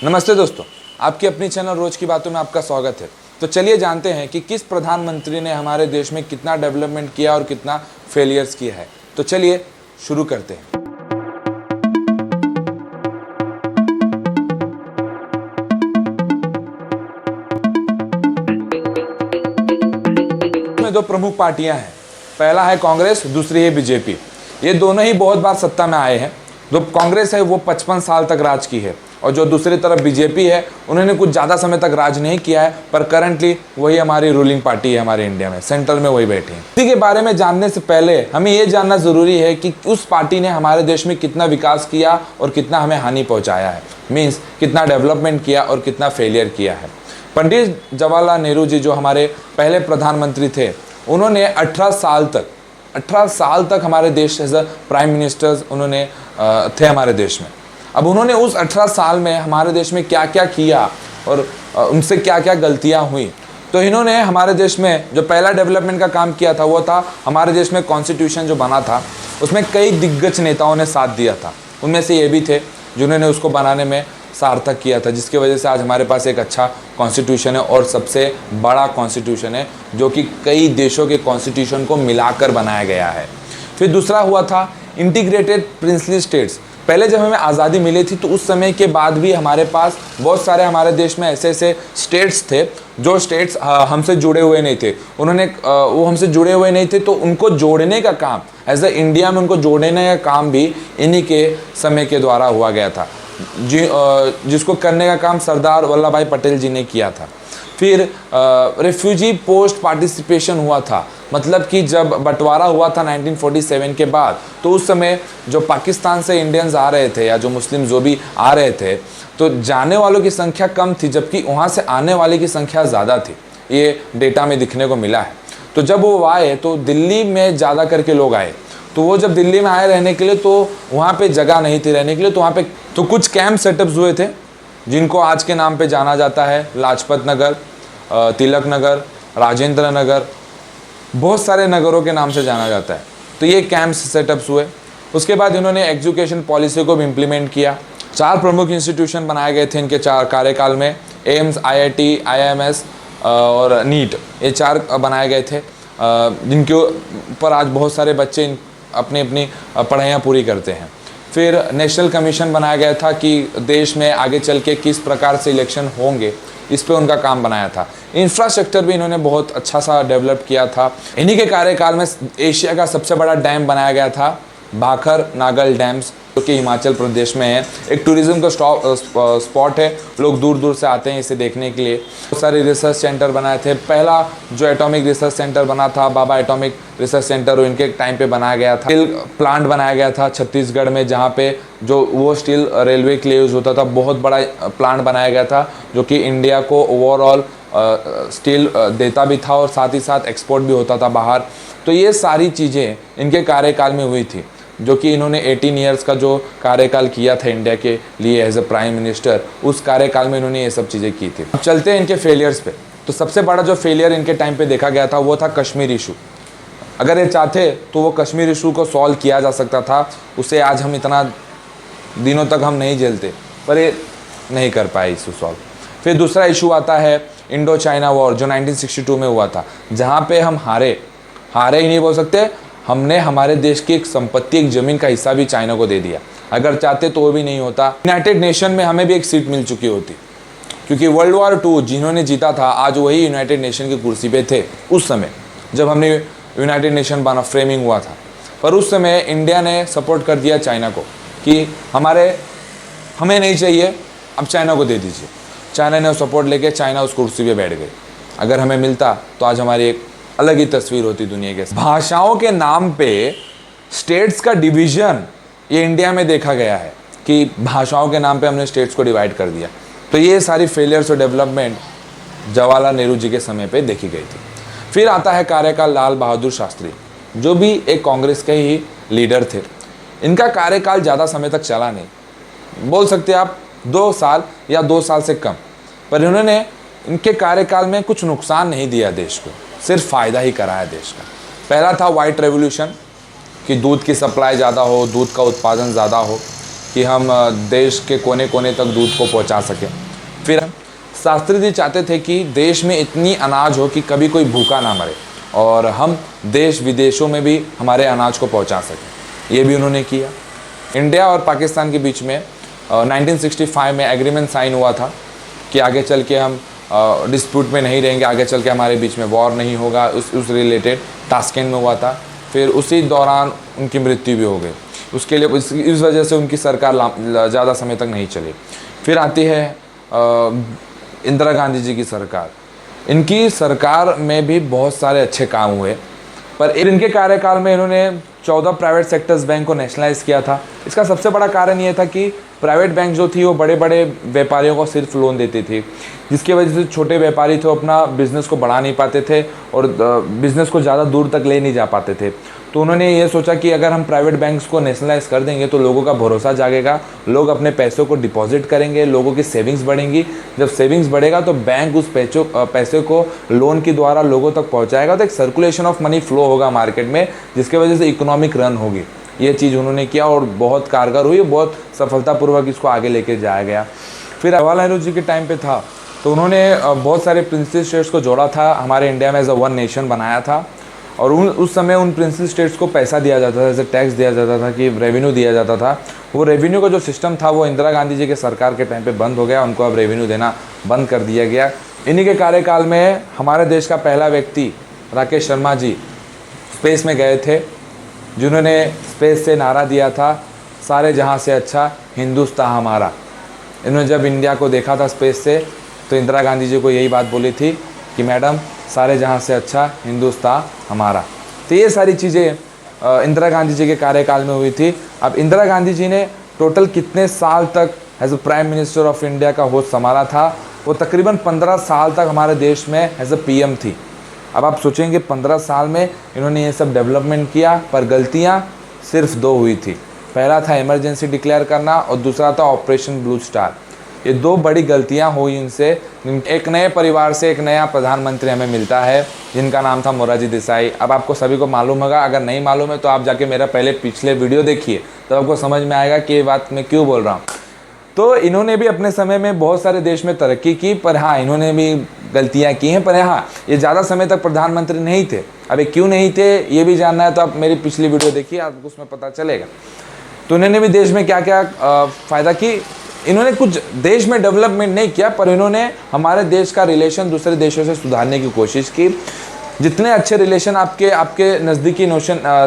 नमस्ते दोस्तों, आपकी अपनी चैनल रोज की बातों में आपका स्वागत है। तो चलिए जानते हैं कि किस प्रधानमंत्री ने हमारे देश में कितना डेवलपमेंट किया और कितना फेलियर्स किया है। तो चलिए शुरू करते हैं। में दो प्रमुख पार्टियां हैं, पहला है कांग्रेस, दूसरी है बीजेपी। ये दोनों ही बहुत बार सत्ता में आए हैं। जो कांग्रेस है वो 55 साल तक राज की है और जो दूसरी तरफ बीजेपी है उन्होंने कुछ ज़्यादा समय तक राज नहीं किया है, पर करंटली वही हमारी रूलिंग पार्टी है हमारे इंडिया में, सेंटर में वही बैठी है। इसी के बारे में जानने से पहले हमें ये जानना ज़रूरी है कि उस पार्टी ने हमारे देश में कितना विकास किया और कितना हमें हानि पहुँचाया है, मीन्स कितना डेवलपमेंट किया और कितना फेलियर किया है। पंडित जवाहरलाल नेहरू जी जो हमारे पहले प्रधानमंत्री थे, उन्होंने 18 साल तक हमारे देश एज अ प्राइम मिनिस्टर्स उन्होंने थे हमारे देश में। अब उन्होंने उस 18 साल में हमारे देश में क्या क्या किया और उनसे क्या क्या गलतियां हुई। तो इन्होंने हमारे देश में जो पहला डेवलपमेंट का काम किया था वो था हमारे देश में कॉन्स्टिट्यूशन जो बना था, उसमें कई दिग्गज नेताओं ने साथ दिया था। उनमें से ये भी थे जिन्होंने उसको बनाने में सार्थक किया था, जिसकी वजह से आज हमारे पास एक अच्छा कॉन्स्टिट्यूशन है और सबसे बड़ा कॉन्स्टिट्यूशन है जो कि कई देशों के कॉन्स्टिट्यूशन को मिलाकर बनाया गया है। फिर दूसरा हुआ था इंटीग्रेटेड प्रिंसली स्टेट्स। पहले जब हमें आज़ादी मिली थी तो उस समय के बाद भी हमारे पास बहुत सारे हमारे देश में ऐसे ऐसे स्टेट्स थे जो स्टेट्स हमसे जुड़े हुए नहीं थे। वो हमसे जुड़े हुए नहीं थे, तो उनको जोड़ने का काम एज अ इंडिया में उनको जोड़ने का काम भी इन्हीं के समय के द्वारा हुआ गया था, जिसको करने का काम सरदार वल्लभ भाई पटेल जी ने किया था। फिर रेफ्यूजी पोस्ट पार्टिसिपेशन हुआ था, मतलब कि जब बंटवारा हुआ था 1947 के बाद, तो उस समय जो पाकिस्तान से इंडियंस आ रहे थे या जो मुस्लिम जो भी आ रहे थे, तो जाने वालों की संख्या कम थी जबकि वहाँ से आने वाले की संख्या ज़्यादा थी। ये डेटा में दिखने को मिला है। तो जब वो आए तो दिल्ली में ज़्यादा करके लोग आए, तो वो जब दिल्ली में आए रहने के लिए तो वहाँ पे जगह नहीं थी रहने के लिए, तो वहाँ पे तो कुछ कैंप सेटअप्स हुए थे जिनको आज के नाम पे जाना जाता है, लाजपत नगर, तिलक नगर, राजेंद्र नगर, बहुत सारे नगरों के नाम से जाना जाता है। तो ये कैंप्स सेटअप्स हुए। उसके बाद इन्होंने एजुकेशन पॉलिसी को भी इम्प्लीमेंट किया। 4 प्रमुख इंस्टीट्यूशन बनाए गए थे इनके 4 कार्यकाल में, एम्स, IIT, IIMS और नीट, ये 4 बनाए गए थे, जिनके ऊपर आज बहुत सारे बच्चे अपनी अपनी पढ़ाइयाँ पूरी करते हैं। फिर नेशनल कमीशन बनाया गया था कि देश में आगे चल के किस प्रकार से इलेक्शन होंगे, इस पे उनका काम बनाया था। इंफ्रास्ट्रक्चर भी इन्होंने बहुत अच्छा सा डेवलप किया था। इन्हीं के कार्यकाल में एशिया का सबसे बड़ा डैम बनाया गया था, भाखर नागल डैम्स, जो कि हिमाचल प्रदेश में है। एक टूरिज्म का स्पॉट है, लोग दूर दूर से आते हैं इसे देखने के लिए। बहुत सारे रिसर्च सेंटर बनाए थे। पहला जो एटॉमिक रिसर्च सेंटर बना था, बाबा एटॉमिक रिसर्च सेंटर, वो इनके टाइम पे बनाया गया था। स्टील प्लांट बनाया गया था छत्तीसगढ़ में, जहाँ पे जो वो स्टील रेलवे के लिए यूज़ होता था, बहुत बड़ा प्लांट बनाया गया था जो कि इंडिया को ओवरऑल स्टील देता भी था और साथ ही साथ एक्सपोर्ट भी होता था बाहर। तो ये सारी चीज़ें इनके कार्यकाल में हुई थी, जो कि इन्होंने 18 ईयर्स का जो कार्यकाल किया था इंडिया के लिए एज अ प्राइम मिनिस्टर, उस कार्यकाल में इन्होंने ये सब चीज़ें की थी। अब चलते हैं इनके फेलियर्स पे। तो सबसे बड़ा जो फेलियर इनके टाइम पे देखा गया था वो था कश्मीर इशू। अगर ये चाहते तो वो कश्मीर इशू को सॉल्व किया जा सकता था, उसे आज हम इतना दिनों तक हम नहीं झेलते, पर ये नहीं कर पाए इशू सॉल्व। फिर दूसरा इशू आता है इंडो चाइना वॉर, जो 1962 में हुआ था, जहाँ पे हम हारे ही नहीं बोल सकते, हमने हमारे देश की एक संपत्ति, एक ज़मीन का हिस्सा भी चाइना को दे दिया। अगर चाहते तो वो भी नहीं होता। यूनाइटेड नेशन में हमें भी एक सीट मिल चुकी होती, क्योंकि वर्ल्ड वॉर 2 जिन्होंने जीता था आज वही यूनाइटेड नेशन की कुर्सी पे थे उस समय जब हमने यूनाइटेड नेशन बना, फ्रेमिंग हुआ था। पर उस समय इंडिया ने सपोर्ट कर दिया चाइना को कि हमें नहीं चाहिए, अब चाइना को दे दीजिए। चाइना ने सपोर्ट लेके चाइना उस कुर्सी पे बैठ गई। अगर हमें मिलता तो आज हमारी एक अलग ही तस्वीर होती दुनिया के। भाषाओं के नाम पे स्टेट्स का डिवीज़न ये इंडिया में देखा गया है कि भाषाओं के नाम पे हमने स्टेट्स को डिवाइड कर दिया। तो ये सारी फेलियर्स और डेवलपमेंट जवाहरलाल नेहरू जी के समय पे देखी गई थी। फिर आता है कार्यकाल लाल बहादुर शास्त्री, जो भी एक कांग्रेस के ही लीडर थे। इनका कार्यकाल ज़्यादा समय तक चला नहीं, बोल सकते आप 2 साल या 2 साल से कम, पर इन्होंने इनके कार्यकाल में कुछ नुकसान नहीं दिया देश को, सिर्फ फ़ायदा ही कराया देश का। पहला था वाइट रेवोल्यूशन, कि दूध की सप्लाई ज़्यादा हो, दूध का उत्पादन ज़्यादा हो। कि हम देश के कोने कोने तक दूध को पहुंचा सकें। फिर शास्त्री जी चाहते थे कि देश में इतनी अनाज हो कि कभी कोई भूखा ना मरे और हम देश विदेशों में भी हमारे अनाज को पहुंचा सकें। ये भी उन्होंने किया। इंडिया और पाकिस्तान के बीच में 1965 में एग्रीमेंट साइन हुआ था कि आगे चल के हम डिस्प्यूट में नहीं रहेंगे, आगे चल के हमारे बीच में वॉर नहीं होगा। उस रिलेटेड ताशकंद में हुआ था। फिर उसी दौरान उनकी मृत्यु भी हो गई। उसके लिए इस वजह से उनकी सरकार ज़्यादा समय तक नहीं चली। फिर आती है इंदिरा गांधी जी की सरकार। इनकी सरकार में भी बहुत सारे अच्छे काम हुए, पर इनके कार्यकाल में इन्होंने 14 प्राइवेट सेक्टर्स बैंक को नेशनलाइज किया था। इसका सबसे बड़ा कारण ये था कि प्राइवेट बैंक जो थी वो बड़े बड़े व्यापारियों को सिर्फ लोन देती थी, जिसकी वजह से छोटे व्यापारी थे अपना बिज़नेस को बढ़ा नहीं पाते थे और बिज़नेस को ज़्यादा दूर तक ले नहीं जा पाते थे। तो उन्होंने ये सोचा कि अगर हम प्राइवेट बैंक्स को नेशनलाइज कर देंगे तो लोगों का भरोसा जागेगा, लोग अपने पैसों को डिपॉजिट करेंगे, लोगों की सेविंग्स बढ़ेंगी। जब सेविंग्स बढ़ेगा तो बैंक उस पैसे को लोन के द्वारा लोगों तक पहुँचाएगा, तो एक सर्कुलेशन ऑफ मनी फ्लो होगा मार्केट में, जिसकी वजह से इकोनॉमिक रन होगी। ये चीज़ उन्होंने किया और बहुत कारगर हुई, बहुत सफलतापूर्वक इसको आगे लेके जाया गया। फिर जवाहरलाल नेहरू जी के टाइम पे था तो उन्होंने बहुत सारे प्रिंसेस स्टेट्स को जोड़ा था, हमारे इंडिया में एज अ वन नेशन बनाया था। और उस समय उन प्रिंसेस स्टेट्स को पैसा दिया जाता था, जैसे टैक्स दिया जाता था, कि रेवेन्यू दिया जाता था। वो रेवेन्यू का जो सिस्टम था वो इंदिरा गांधी जी के सरकार के टाइम पे बंद हो गया, उनको अब रेवेन्यू देना बंद कर दिया गया। इन्हीं के कार्यकाल में हमारे देश का पहला व्यक्ति राकेश शर्मा जी स्पेस में गए थे, जिन्होंने स्पेस से नारा दिया था, सारे जहां से अच्छा हिंदुस्तान हमारा। इन्होंने जब इंडिया को देखा था स्पेस से तो इंदिरा गांधी जी को यही बात बोली थी कि मैडम सारे जहां से अच्छा हिंदुस्तान हमारा। तो ये सारी चीज़ें इंदिरा गांधी जी के कार्यकाल में हुई थी। अब इंदिरा गांधी जी ने टोटल कितने साल तक as a prime minister of India का होस्ट संभाला था? वो तकरीबन 15 साल तक हमारे देश में एज अ पीएम थी। अब आप सोचेंगे 15 साल में इन्होंने ये सब डेवलपमेंट किया, पर गलतियाँ सिर्फ 2 हुई थी। पहला था इमरजेंसी डिक्लेयर करना और दूसरा था ऑपरेशन ब्लू स्टार। ये 2 बड़ी गलतियां हुई इनसे। एक नए परिवार से एक नया प्रधानमंत्री हमें मिलता है, जिनका नाम था मोरारजी देसाई। अब आपको सभी को मालूम होगा, अगर नहीं मालूम है तो आप जाके मेरा पिछले वीडियो देखिए, तो आपको समझ में आएगा कि ये बात मैं क्यों बोल रहा हूँ। तो इन्होंने भी अपने समय में बहुत सारे देश में तरक्की की, पर हाँ इन्होंने भी गलतियाँ की हैं। पर हाँ, ये ज़्यादा समय तक प्रधानमंत्री नहीं थे। अब ये क्यों नहीं थे ये भी जानना है तो आप मेरी पिछली वीडियो देखिए, आपको उसमें पता चलेगा। तो इन्होंने भी देश में क्या क्या फ़ायदा की। इन्होंने कुछ देश में डेवलपमेंट नहीं किया, पर इन्होंने हमारे देश का रिलेशन दूसरे देशों से सुधारने की कोशिश की। जितने अच्छे रिलेशन आपके नज़दीकी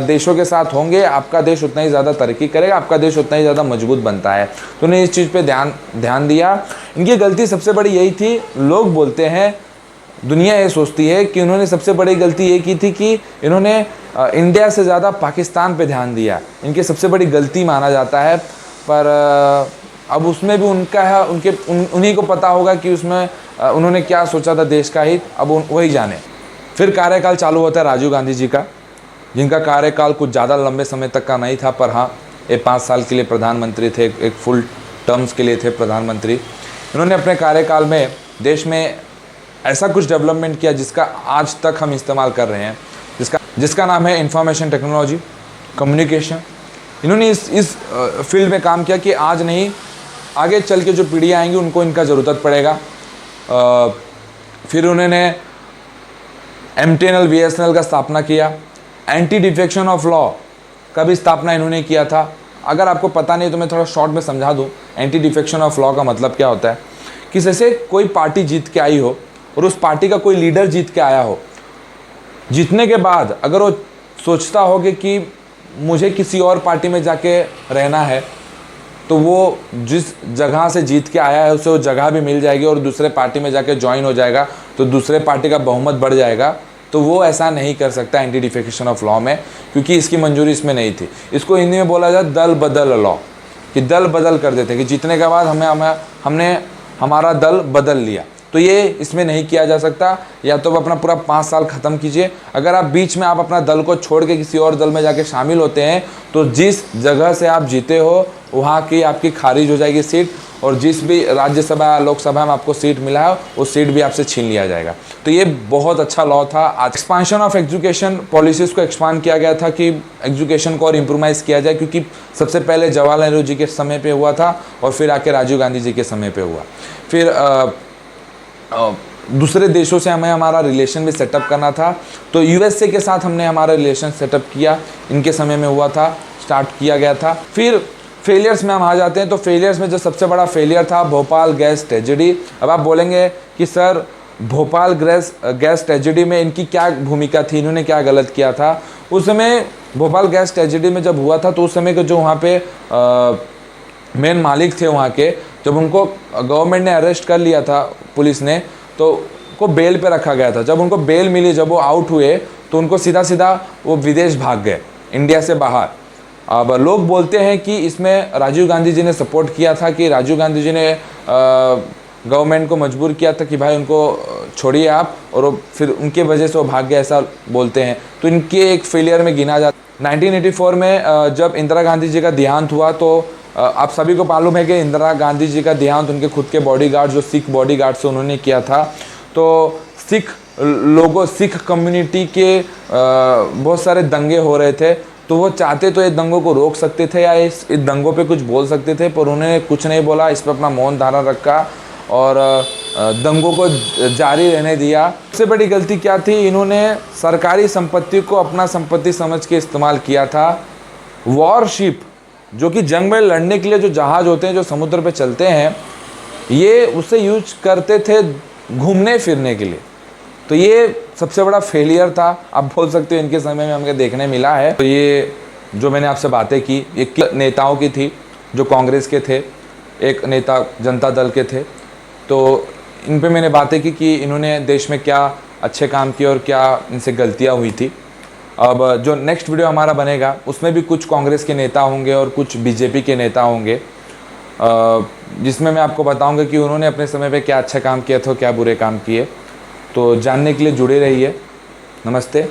देशों के साथ होंगे, आपका देश उतना ही ज़्यादा तरक्की करेगा, आपका देश उतना ही ज़्यादा मजबूत बनता है। तो उन्हें इस चीज़ पे ध्यान दिया। इनकी गलती सबसे बड़ी यही थी, लोग बोलते हैं, दुनिया ये सोचती है कि उन्होंने सबसे बड़ी गलती ये की थी कि इन्होंने इंडिया से ज़्यादा पाकिस्तान पे ध्यान दिया। इनकी सबसे बड़ी गलती माना जाता है। पर अब उसमें भी उनका है, उन्हीं को पता होगा कि उसमें उन्होंने क्या सोचा था देश का हित, अब वही जाने। फिर कार्यकाल चालू होता है राजीव गांधी जी का, जिनका कार्यकाल कुछ ज़्यादा लंबे समय तक का नहीं था, पर हाँ ये 5 साल के लिए प्रधानमंत्री थे, एक फुल टर्म्स के लिए थे प्रधानमंत्री। इन्होंने अपने कार्यकाल में देश में ऐसा कुछ डेवलपमेंट किया जिसका आज तक हम इस्तेमाल कर रहे हैं, जिसका नाम है इंफॉर्मेशन टेक्नोलॉजी, कम्युनिकेशन। इन्होंने इस फील्ड में काम किया कि आज नहीं, आगे चल के जो पीढ़ियाँ आएंगी उनको इनका ज़रूरत पड़ेगा। फिर उन्होंने MTNL BSNL का स्थापना किया। एंटी डिफेक्शन ऑफ लॉ का भी स्थापना इन्होंने किया था। अगर आपको पता नहीं तो मैं थोड़ा शॉर्ट में समझा दूँ। एंटी डिफेक्शन ऑफ लॉ का मतलब क्या होता है कि जैसे कोई पार्टी जीत के आई हो और उस पार्टी का कोई लीडर जीत के आया हो, जीतने के बाद अगर वो सोचता हो कि मुझे किसी और पार्टी में जाके रहना है, तो वो जिस जगह से जीत के आया है उसे वो जगह भी मिल जाएगी और दूसरे पार्टी में जाके ज्वाइन हो जाएगा, तो दूसरे पार्टी का बहुमत बढ़ जाएगा। तो वो ऐसा नहीं कर सकता एंटी डिफेक्शन ऑफ लॉ में, क्योंकि इसकी मंजूरी इसमें नहीं थी। इसको हिंदी में बोला जाए दल बदल लॉ, कि दल बदल कर देते कि जीतने के बाद हमने हमारा दल बदल लिया, तो ये इसमें नहीं किया जा सकता। या तो अपना पूरा 5 साल ख़त्म कीजिए। अगर आप बीच में आप अपना दल को छोड़ के किसी और दल में जाके शामिल होते हैं तो जिस जगह से आप जीते हो वहाँ की आपकी खारिज हो जाएगी सीट और जिस भी राज्यसभा लोकसभा में आपको सीट मिला है उस सीट भी आपसे छीन लिया जाएगा। तो ये बहुत अच्छा लॉ था। एक्सपांशन ऑफ एजुकेशन पॉलिसीज़ को एक्सपांड किया गया था कि एजुकेशन को और इम्प्रूवाइज़ किया जाए, क्योंकि सबसे पहले जवाहरलाल नेहरू जी के समय पे हुआ था और फिर आके राजीव गांधी जी के समय पे हुआ। फिर दूसरे देशों से हमें हमारा रिलेशन भी सेटअप करना था, तो यूएसए के साथ हमने हमारा रिलेशन सेटअप किया, इनके समय में हुआ था, स्टार्ट किया गया था। फिर फेलियर्स में हम आ जाते हैं। तो फेलियर्स में जो सबसे बड़ा फेलियर था भोपाल गैस ट्रेजेडी। अब आप बोलेंगे कि सर भोपाल गैस ट्रेजेडी में इनकी क्या भूमिका थी, इन्होंने क्या गलत किया था। उस समय भोपाल गैस ट्रेजेडी में जब हुआ था तो उस समय के जो वहाँ पे मेन मालिक थे वहाँ के, जब उनको गवर्नमेंट ने अरेस्ट कर लिया था, पुलिस ने, तो को बेल पे रखा गया था। जब उनको बेल मिली, जब वो आउट हुए तो उनको सीधा सीधा वो विदेश भाग गए, इंडिया से बाहर। अब लोग बोलते हैं कि इसमें राजीव गांधी जी ने सपोर्ट किया था, कि राजीव गांधी जी ने गवर्नमेंट को मजबूर किया था कि भाई उनको छोड़िए आप, और फिर उनके वजह से वो भाग गए, ऐसा बोलते हैं। तो इनके एक फेलियर में गिना जाता। 1984 में जब इंदिरा गांधी जी का देहांत हुआ तो आप सभी को मालूम है कि इंदिरा गांधी जी का देहांत उनके खुद के बॉडीगार्ड, जो सिख बॉडीगार्ड से उन्होंने किया था। तो सिख कम्युनिटी के बहुत सारे दंगे हो रहे थे, तो वो चाहते तो ये दंगों को रोक सकते थे या इस दंगों पे कुछ बोल सकते थे, पर उन्होंने कुछ नहीं बोला, इस पर अपना मौन धारण रखा और दंगों को जारी रहने दिया। सबसे बड़ी गलती क्या थी, इन्होंने सरकारी संपत्ति को अपना संपत्ति समझ के इस्तेमाल किया था। वॉरशिप, जो कि जंग में लड़ने के लिए जो जहाज़ होते हैं जो समुद्र पे चलते हैं, ये उसे यूज करते थे घूमने फिरने के लिए। तो ये सबसे बड़ा फेलियर था, आप बोल सकते हो इनके समय में हमें देखने मिला है। तो ये जो मैंने आपसे बातें की, ये नेताओं की थी जो कांग्रेस के थे, एक नेता जनता दल के थे। तो इन पे मैंने बातें की कि इन्होंने देश में क्या अच्छे काम किए और क्या इनसे गलतियाँ हुई थी। अब जो नेक्स्ट वीडियो हमारा बनेगा उसमें भी कुछ कांग्रेस के नेता होंगे और कुछ बीजेपी के नेता होंगे, जिसमें मैं आपको बताऊंगा कि उन्होंने अपने समय पे क्या अच्छा काम किया था, क्या बुरे काम किए। तो जानने के लिए जुड़े रहिए। नमस्ते,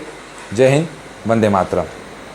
जय हिंद, वंदे मातरम।